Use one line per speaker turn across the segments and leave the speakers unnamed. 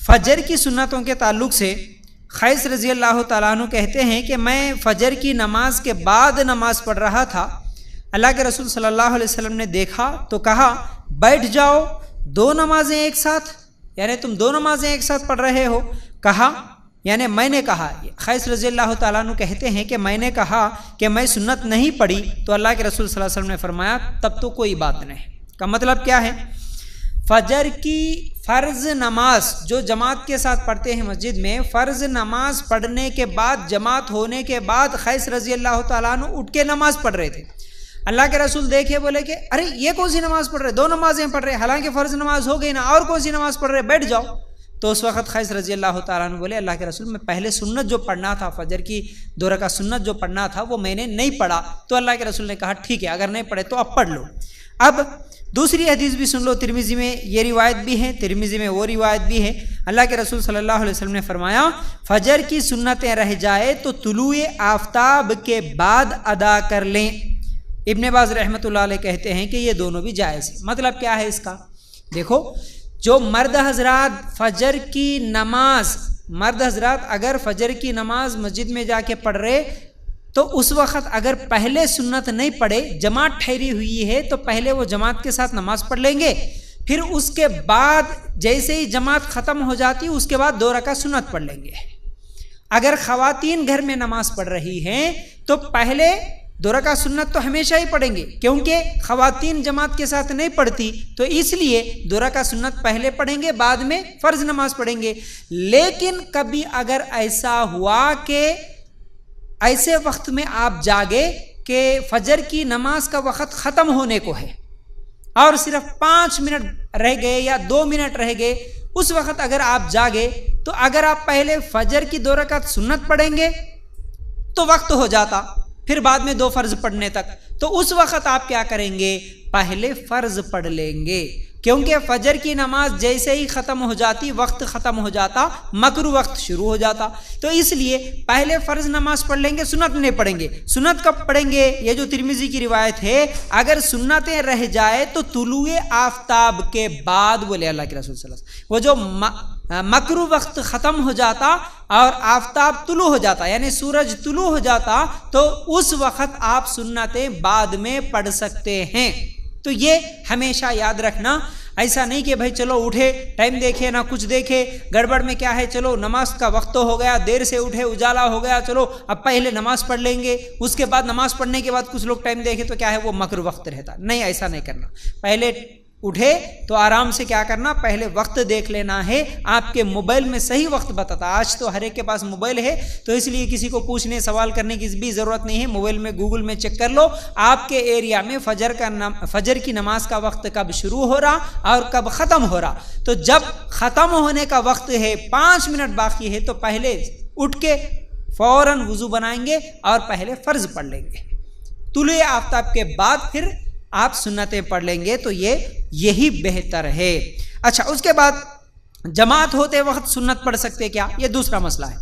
فجر کی سنتوں کے تعلق سے قیس رضی اللہ تعالیٰ عنہ کہتے ہیں کہ میں فجر کی نماز کے بعد نماز پڑھ رہا تھا، اللہ کے رسول صلی اللہ علیہ وسلم نے دیکھا تو کہا بیٹھ جاؤ، دو نمازیں ایک ساتھ، یعنی تم دو نمازیں ایک ساتھ پڑھ رہے ہو؟ کہا یعنی میں نے کہا، قیس رضی اللہ تعالیٰ عنہ کہتے ہیں کہ میں نے کہا کہ میں سنت نہیں پڑھی، تو اللہ کے رسول صلی اللہ علیہ وسلم نے فرمایا تب تو کوئی بات نہیں۔ کا مطلب کیا ہے؟ فجر کی فرض نماز جو جماعت کے ساتھ پڑھتے ہیں مسجد میں، فرض نماز پڑھنے کے بعد، جماعت ہونے کے بعد قیس رضی اللہ تعالیٰ عنہ اٹھ کے نماز پڑھ رہے تھے۔ اللہ کے رسول دیکھے، بولے کہ ارے یہ کون سی نماز پڑھ رہے، دو نمازیں پڑھ رہے، حالانکہ فرض نماز ہو گئی نا، اور کون سی نماز پڑھ رہے، بیٹھ جاؤ۔ تو اس وقت قیس رضی اللہ تعالیٰ عنہ بولے اللہ کے رسول میں پہلے سنت جو پڑھنا تھا، فجر کی 2 رکعت سنت جو پڑھنا تھا وہ میں نے نہیں پڑھا۔ تو اللہ کے رسول نے کہا ٹھیک ہے، اگر نہیں پڑھے تو اب پڑھ لو۔ اب دوسری حدیث بھی سن لو، ترمذی میں یہ روایت بھی ہے، ترمذی میں وہ روایت بھی ہے۔ اللہ کے رسول صلی اللہ علیہ وسلم نے فرمایا فجر کی سنتیں رہ جائے تو طلوع آفتاب کے بعد ادا کر لیں۔ ابن باز رحمۃ اللہ علیہ کہتے ہیں کہ یہ دونوں بھی جائز ہیں۔ مطلب کیا ہے اس کا؟ دیکھو، جو مرد حضرات فجر کی نماز، مرد حضرات اگر فجر کی نماز مسجد میں جا کے پڑھ رہے تو اس وقت اگر پہلے سنت نہیں پڑھے، جماعت ٹھہری ہوئی ہے تو پہلے وہ جماعت کے ساتھ نماز پڑھ لیں گے، پھر اس کے بعد جیسے ہی جماعت ختم ہو جاتی اس کے بعد 2 رکعت سنت پڑھ لیں گے۔ اگر خواتین گھر میں نماز پڑھ رہی ہیں تو پہلے 2 رکعت سنت تو ہمیشہ ہی پڑھیں گے، کیونکہ خواتین جماعت کے ساتھ نہیں پڑھتی، تو اس لیے 2 رکعت سنت پہلے پڑھیں گے، بعد میں فرض نماز پڑھیں گے۔ لیکن کبھی اگر ایسا ہوا کہ ایسے وقت میں آپ جاگے کہ فجر کی نماز کا وقت ختم ہونے کو ہے اور صرف 5 منٹ رہ گئے یا 2 منٹ رہ گئے، اس وقت اگر آپ جاگے تو اگر آپ پہلے فجر کی 2 رکعت سنت پڑھیں گے تو وقت ہو جاتا، پھر بعد میں 2 فرض پڑھنے تک، تو اس وقت آپ کیا کریں گے؟ پہلے فرض پڑھ لیں گے، کیونکہ فجر کی نماز جیسے ہی ختم ہو جاتی، وقت ختم ہو جاتا، مکروہ وقت شروع ہو جاتا، تو اس لیے پہلے فرض نماز پڑھ لیں گے، سنت نہیں پڑھیں گے۔ سنت کب پڑھیں گے؟ یہ جو ترمذی کی روایت ہے، اگر سنتیں رہ جائے تو طلوع آفتاب کے بعد، بولے اللہ کے رسول صلی اللہ علیہ وسلم، وہ جو مکروہ وقت ختم ہو جاتا اور آفتاب طلوع ہو جاتا، یعنی سورج طلوع ہو جاتا، تو اس وقت آپ سنتیں بعد میں پڑھ سکتے ہیں۔ تو یہ ہمیشہ یاد رکھنا، ایسا نہیں کہ بھائی چلو اٹھے، ٹائم دیکھے نہ کچھ دیکھے، گڑبڑ میں کیا ہے، چلو نماز کا وقت تو ہو گیا، دیر سے اٹھے، اجالا ہو گیا، چلو اب پہلے نماز پڑھ لیں گے، اس کے بعد نماز پڑھنے کے بعد کچھ لوگ ٹائم دیکھے تو کیا ہے وہ مکروہ وقت رہتا۔ نہیں، ایسا نہیں کرنا، پہلے اٹھے تو آرام سے کیا کرنا، پہلے وقت دیکھ لینا ہے۔ آپ کے موبائل میں صحیح وقت بتاتا، آج تو ہر ایک کے پاس موبائل ہے، تو اس لیے کسی کو پوچھنے سوال کرنے کی بھی ضرورت نہیں ہے، موبائل میں گوگل میں چیک کر لو آپ کے ایریا میں فجر کی نماز کا وقت کب شروع ہو رہا اور کب ختم ہو رہا۔ تو جب ختم ہونے کا وقت ہے، 5 منٹ باقی ہے، تو پہلے اٹھ کے فوراً وضو بنائیں گے اور پہلے فرض پڑھ لیں گے، طلوع آفتاب کے بعد پھر آپ سنتیں پڑھ لیں گے، تو یہی بہتر ہے۔ اچھا، اس کے بعد جماعت ہوتے وقت سنت پڑھ سکتے کیا؟ یہ دوسرا مسئلہ ہے۔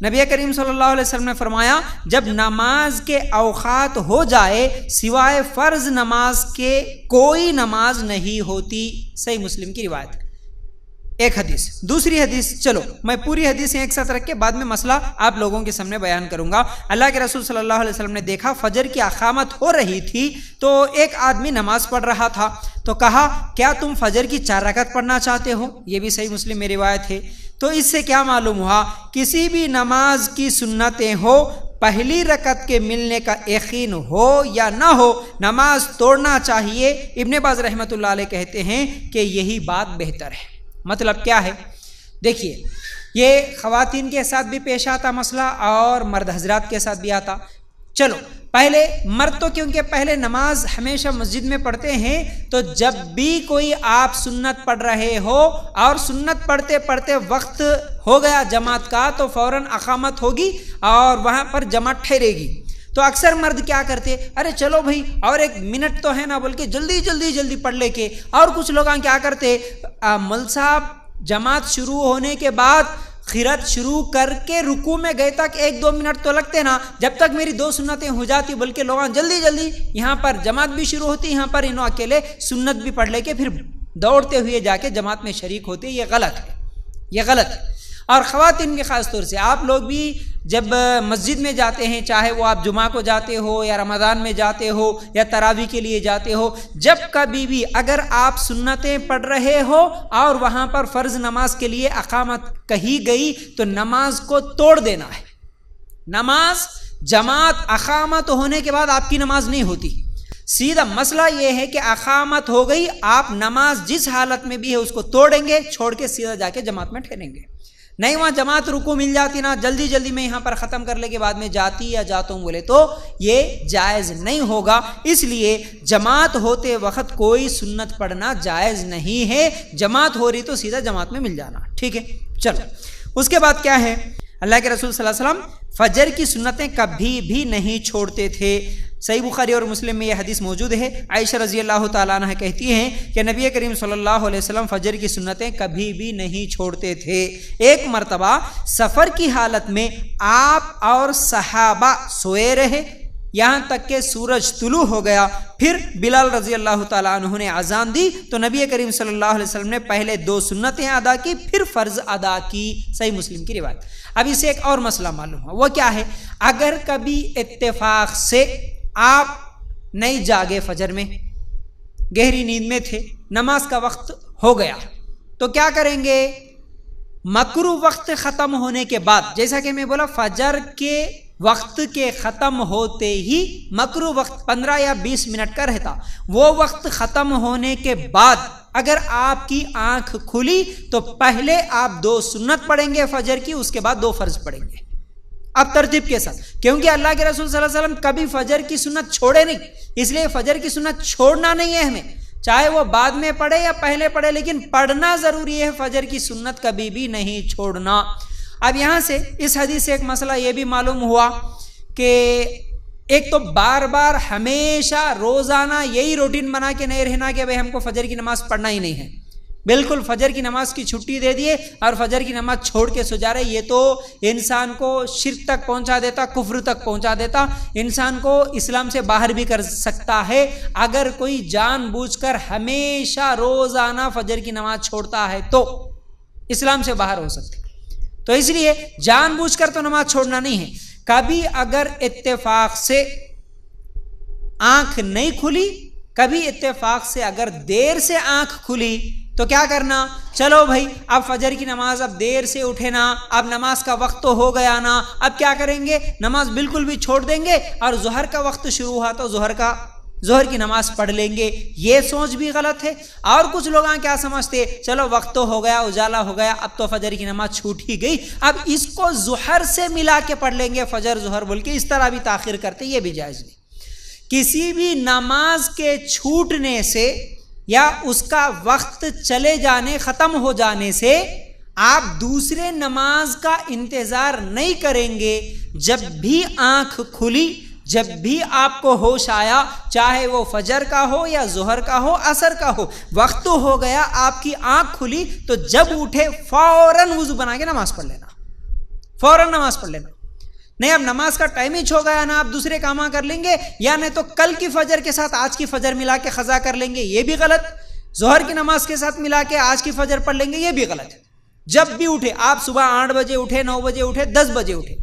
نبی کریم صلی اللہ علیہ وسلم نے فرمایا جب نماز کے اوقات ہو جائے سوائے فرض نماز کے کوئی نماز نہیں ہوتی، صحیح مسلم کی روایت۔ ایک حدیث، دوسری حدیث، چلو میں پوری حدیثیں ایک ساتھ رکھ کے بعد میں مسئلہ آپ لوگوں کے سامنے بیان کروں گا۔ اللہ کے رسول صلی اللہ علیہ وسلم نے دیکھا فجر کی اقامت ہو رہی تھی تو ایک آدمی نماز پڑھ رہا تھا، تو کہا کیا تم فجر کی 4 رکعت پڑھنا چاہتے ہو؟ یہ بھی صحیح مسلم میں روایت ہے۔ تو اس سے کیا معلوم ہوا؟ کسی بھی نماز کی سنتیں ہو، پہلی رکعت کے ملنے کا یقین ہو یا نہ ہو، نماز توڑنا چاہیے۔ ابن باز رحمۃ اللہ علیہ کہتے ہیں کہ یہی بات بہتر ہے۔ مطلب کیا ہے؟ دیکھیے، یہ خواتین کے ساتھ بھی پیش آتا مسئلہ اور مرد حضرات کے ساتھ بھی آتا۔ چلو پہلے مرد تو کیونکہ پہلے نماز ہمیشہ مسجد میں پڑھتے ہیں، تو جب بھی کوئی آپ سنت پڑھ رہے ہو اور سنت پڑھتے پڑھتے وقت ہو گیا جماعت کا، تو فوراً اقامت ہوگی اور وہاں پر جماعت ٹھہرے گی۔ تو اکثر مرد کیا کرتے، ارے چلو بھائی اور 1 منٹ تو ہے نا، بلکہ جلدی پڑھ لے کے، اور کچھ لوگ کیا کرتے، مول صاحب جماعت شروع ہونے کے بعد قرات شروع کر کے رکوع میں گئے تک 1-2 منٹ تو لگتے نا، جب تک میری 2 سنتیں ہو جاتی، بلکہ لوگ جلدی یہاں پر جماعت بھی شروع ہوتی، یہاں پر انہوں اکیلے سنت بھی پڑھ لے کے پھر دوڑتے ہوئے جا کے جماعت میں شریک ہوتے۔ یہ غلط ہے، یہ غلط ہے۔ اور خواتین کے خاص طور سے آپ لوگ بھی جب مسجد میں جاتے ہیں، چاہے وہ آپ جمعہ کو جاتے ہو یا رمضان میں جاتے ہو یا تراویح کے لیے جاتے ہو، جب کبھی بھی اگر آپ سنتیں پڑھ رہے ہو اور وہاں پر فرض نماز کے لیے اقامت کہی گئی تو نماز کو توڑ دینا ہے۔ نماز جماعت اقامت ہونے کے بعد آپ کی نماز نہیں ہوتی۔ سیدھا مسئلہ یہ ہے کہ اقامت ہو گئی، آپ نماز جس حالت میں بھی ہے اس کو توڑیں گے، چھوڑ کے سیدھا جا کے جماعت میں ٹھہریں گے۔ نہیں وہاں جماعت رکوع مل جاتی نا، جلدی جلدی میں یہاں پر ختم کر لے کے بعد میں جاتی یا جاتا ہوں بولے تو یہ جائز نہیں ہوگا۔ اس لیے جماعت ہوتے وقت کوئی سنت پڑھنا جائز نہیں ہے۔ جماعت ہو رہی تو سیدھا جماعت میں مل جانا، ٹھیک ہے۔ چلو اس کے بعد کیا ہے، اللہ کے رسول صلی اللہ علیہ وسلم فجر کی سنتیں کبھی بھی نہیں چھوڑتے تھے۔ صحیح بخاری اور مسلم میں یہ حدیث موجود ہے۔ عائشہ رضی اللہ تعالیٰ عنہ کہتی ہیں کہ نبی کریم صلی اللہ علیہ وسلم فجر کی سنتیں کبھی بھی نہیں چھوڑتے تھے۔ ایک مرتبہ سفر کی حالت میں آپ اور صحابہ سوئے رہے یہاں تک کہ سورج طلوع ہو گیا، پھر بلال رضی اللہ تعالیٰ عنہ نے اذان دی تو نبی کریم صلی اللہ علیہ وسلم نے پہلے 2 سنتیں ادا کی، پھر فرض ادا کی۔ صحیح مسلم کی روایت۔ اب اسے ایک اور مسئلہ معلوم ہوا، وہ کیا ہے، اگر کبھی اتفاق سے آپ نہیں جاگے، فجر میں گہری نیند میں تھے، نماز کا وقت ہو گیا تو کیا کریں گے، مکروہ وقت ختم ہونے کے بعد، جیسا کہ میں بولا فجر کے وقت کے ختم ہوتے ہی مکروہ وقت 15 یا 20 منٹ کا رہتا، وہ وقت ختم ہونے کے بعد اگر آپ کی آنکھ کھلی تو پہلے آپ 2 سنت پڑھیں گے فجر کی، اس کے بعد 2 فرض پڑھیں گے، اب ترتیب کے ساتھ، کیونکہ اللہ کے رسول صلی اللہ علیہ وسلم کبھی فجر کی سنت چھوڑے نہیں، اس لیے فجر کی سنت چھوڑنا نہیں ہے ہمیں، چاہے وہ بعد میں پڑھے یا پہلے پڑھے، لیکن پڑھنا ضروری ہے، فجر کی سنت کبھی بھی نہیں چھوڑنا۔ اب یہاں سے اس حدیث سے ایک مسئلہ یہ بھی معلوم ہوا کہ ایک تو بار بار ہمیشہ روزانہ یہی روٹین بنا کے نہیں رہنا کہ بھئی ہم کو فجر کی نماز پڑھنا ہی نہیں ہے، بالکل فجر کی نماز کی چھٹی دے دیے اور فجر کی نماز چھوڑ کے سو جا رہے، یہ تو انسان کو شرک تک پہنچا دیتا، کفر تک پہنچا دیتا، انسان کو اسلام سے باہر بھی کر سکتا ہے۔ اگر کوئی جان بوجھ کر ہمیشہ روزانہ فجر کی نماز چھوڑتا ہے تو اسلام سے باہر ہو سکتے، تو اس لیے جان بوجھ کر تو نماز چھوڑنا نہیں ہے۔ کبھی اگر اتفاق سے آنکھ نہیں کھلی، کبھی اتفاق سے اگر دیر سے آنکھ کھلی تو کیا کرنا، چلو بھائی اب فجر کی نماز اب دیر سے اٹھے نا، اب نماز کا وقت تو ہو گیا نا، اب کیا کریں گے، نماز بالکل بھی چھوڑ دیں گے اور ظہر کا وقت شروع ہوا تو ظہر کی نماز پڑھ لیں گے۔ یہ سوچ بھی غلط ہے۔ اور کچھ لوگ کیا سمجھتے، چلو وقت تو ہو گیا، اجالا ہو گیا، اب تو فجر کی نماز چھوٹ ہی گئی، اب اس کو ظہر سے ملا کے پڑھ لیں گے، فجر ظہر بول کے اس طرح بھی تاخیر کرتے، یہ بھی جائز نہیں۔ کسی بھی نماز کے چھوٹنے سے یا اس کا وقت چلے جانے، ختم ہو جانے سے آپ دوسرے نماز کا انتظار نہیں کریں گے۔ جب بھی آنکھ کھلی، جب بھی آپ کو ہوش آیا، چاہے وہ فجر کا ہو یا ظہر کا ہو، عصر کا ہو، وقت ہو گیا، آپ کی آنکھ کھلی تو جب اٹھے فوراً وضو بنا کے نماز پڑھ لینا، فوراً نماز پڑھ لینا۔ نہیں اب نماز کا ٹائم ہی چھو گیا نا، آپ دوسرے کام کر لیں گے، یا نہیں تو کل کی فجر کے ساتھ آج کی فجر ملا کے قضا کر لیں گے، یہ بھی غلط۔ ظہر کی نماز کے ساتھ ملا کے آج کی فجر پڑھ لیں گے، یہ بھی غلط ہے۔ جب بھی اٹھے، آپ صبح 8 بجے اٹھے، 9 بجے اٹھے، 10 بجے اٹھے،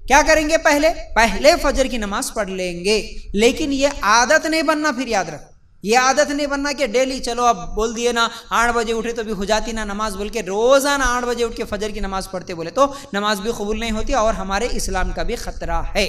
کیا کریں گے، پہلے فجر کی نماز پڑھ لیں گے۔ لیکن یہ عادت نہیں بننا، پھر یاد رکھ، یہ عادت نہیں بننا کہ ڈیلی چلو اب بول دیے نا 8 بجے اٹھے تو بھی ہو جاتی نا نماز، بول کے روزانہ 8 بجے اٹھ کے فجر کی نماز پڑھتے بولے تو نماز بھی قبول نہیں ہوتی اور ہمارے اسلام کا بھی خطرہ ہے۔